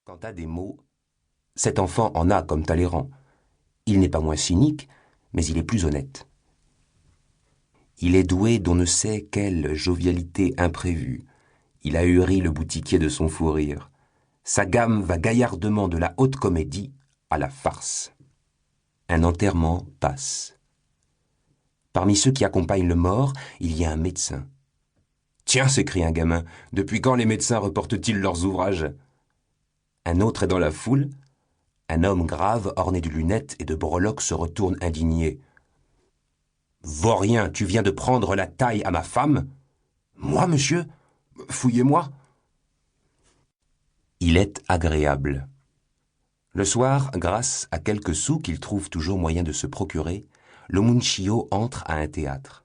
Quant à des mots, cet enfant en a comme Talleyrand. Il n'est pas moins cynique, mais il est plus honnête. Il est doué d'on ne sait quelle jovialité imprévue. Il a ahuri le boutiquier de son fou rire. Sa gamme va gaillardement de la haute comédie à la farce. Un enterrement passe. Parmi ceux qui accompagnent le mort, il y a un médecin. « Tiens !» s'écrie un gamin, « depuis quand les médecins reportent-ils leurs ouvrages ?» Un autre est dans la foule. Un homme grave, orné de lunettes et de breloques, se retourne indigné. « Vaurien, tu viens de prendre la taille à ma femme ?»« Moi, monsieur ? Fouillez-moi !» Il est agréable. Le soir, grâce à quelques sous qu'il trouve toujours moyen de se procurer, l'homuncio entre à un théâtre.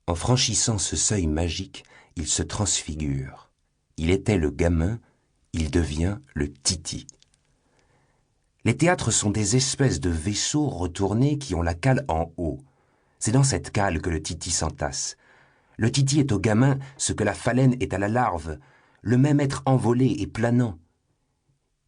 En franchissant ce seuil magique, il se transfigure. Il était le gamin, il devient le titi. Les théâtres sont des espèces de vaisseaux retournés qui ont la cale en haut. C'est dans cette cale que le titi s'entasse. Le titi est au gamin ce que la phalène est à la larve, le même être envolé et planant.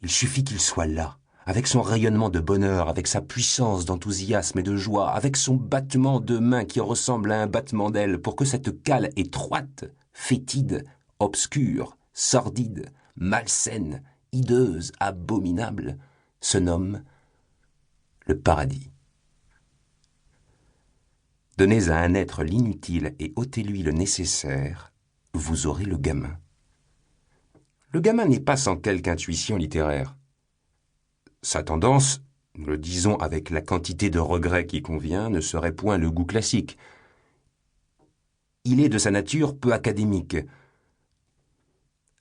Il suffit qu'il soit là, avec son rayonnement de bonheur, avec sa puissance d'enthousiasme et de joie, avec son battement de main qui ressemble à un battement d'ailes, pour que cette cale étroite, fétide, obscure, sordide, malsaine, hideuse, abominable, se nomme le paradis. Donnez à un être l'inutile et ôtez-lui le nécessaire, vous aurez le gamin. Le gamin n'est pas sans quelque intuition littéraire. Sa tendance, nous le disons avec la quantité de regret qui convient, ne serait point le goût classique. Il est de sa nature peu académique.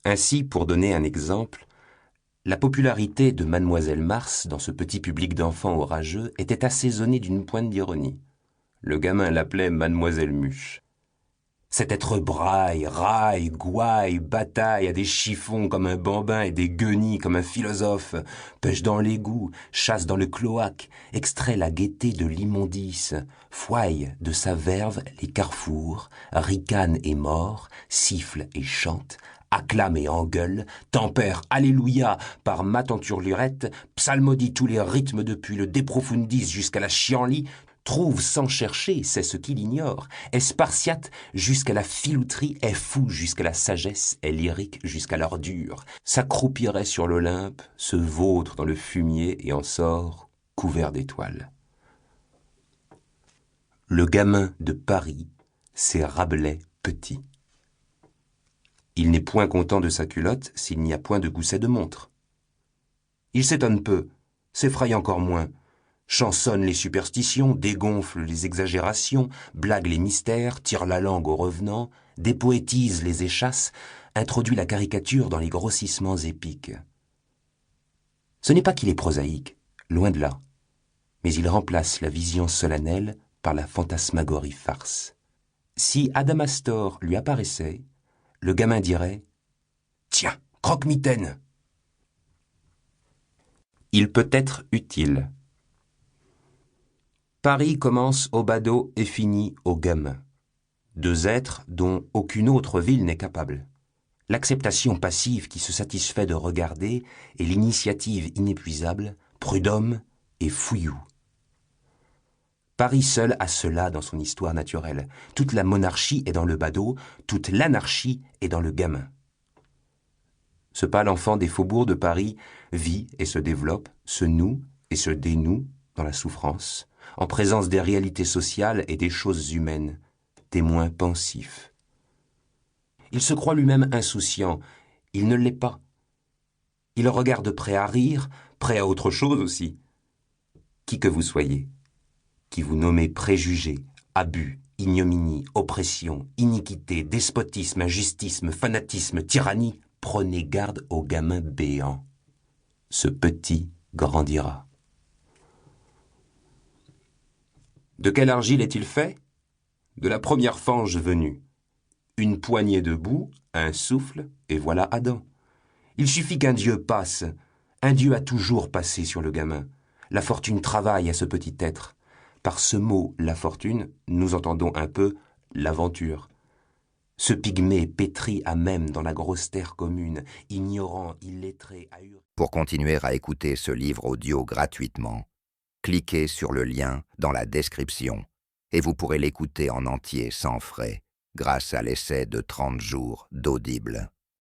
Ainsi, pour donner un exemple, la popularité de Mademoiselle Mars dans ce petit public d'enfants orageux était assaisonnée d'une pointe d'ironie. Le gamin l'appelait Mademoiselle Muche. Cet être braille, raille, gouaille, bataille, a des chiffons comme un bambin et des guenilles comme un philosophe, pêche dans l'égout, chasse dans le cloaque, extrait la gaieté de l'immondice, fouaille de sa verve les carrefours, ricane et mord, siffle et chante, acclame et engueule, tempère Alléluia par matenturlurette, psalmodie tous les rythmes depuis le De Profundis jusqu'à la Chienlit, trouve sans chercher, c'est ce qu'il ignore, est spartiate jusqu'à la filouterie, est fou jusqu'à la sagesse, est lyrique jusqu'à l'ordure, s'accroupirait sur l'Olympe, se vautre dans le fumier et en sort couvert d'étoiles. Le gamin de Paris, c'est Rabelais petit. Il n'est point content de sa culotte s'il n'y a point de gousset de montre. Il s'étonne peu, s'effraie encore moins, chansonne les superstitions, dégonfle les exagérations, blague les mystères, tire la langue aux revenants, dépoétise les échasses, introduit la caricature dans les grossissements épiques. Ce n'est pas qu'il est prosaïque, loin de là, mais il remplace la vision solennelle par la fantasmagorie farce. Si Adamastor lui apparaissait, le gamin dirait « Tiens, croque-mitaine !» Il peut être utile. Paris commence au badaud et finit au gamin. Deux êtres dont aucune autre ville n'est capable. L'acceptation passive qui se satisfait de regarder et l'initiative inépuisable, prud'homme et fouillou. Paris seul a cela dans son histoire naturelle. Toute la monarchie est dans le badaud, toute l'anarchie est dans le gamin. Ce pâle enfant des faubourgs de Paris vit et se développe, se noue et se dénoue dans la souffrance, en présence des réalités sociales et des choses humaines, témoin pensif. Il se croit lui-même insouciant, il ne l'est pas. Il regarde prêt à rire, prêt à autre chose aussi. Qui que vous soyez, qui vous nommez préjugés, abus, ignominie, oppression, iniquité, despotisme, injustice, fanatisme, tyrannie, prenez garde au gamin béant. Ce petit grandira. De quelle argile est-il fait ? De la première fange venue. Une poignée de boue, un souffle, et voilà Adam. Il suffit qu'un Dieu passe. Un Dieu a toujours passé sur le gamin. La fortune travaille à ce petit être. Par ce mot, la fortune, nous entendons un peu l'aventure. Ce pygmée pétri à même dans la grosse terre commune, ignorant, illettré, ahuri. Pour continuer à écouter ce livre audio gratuitement, cliquez sur le lien dans la description et vous pourrez l'écouter en entier sans frais grâce à l'essai de 30 jours d'Audible.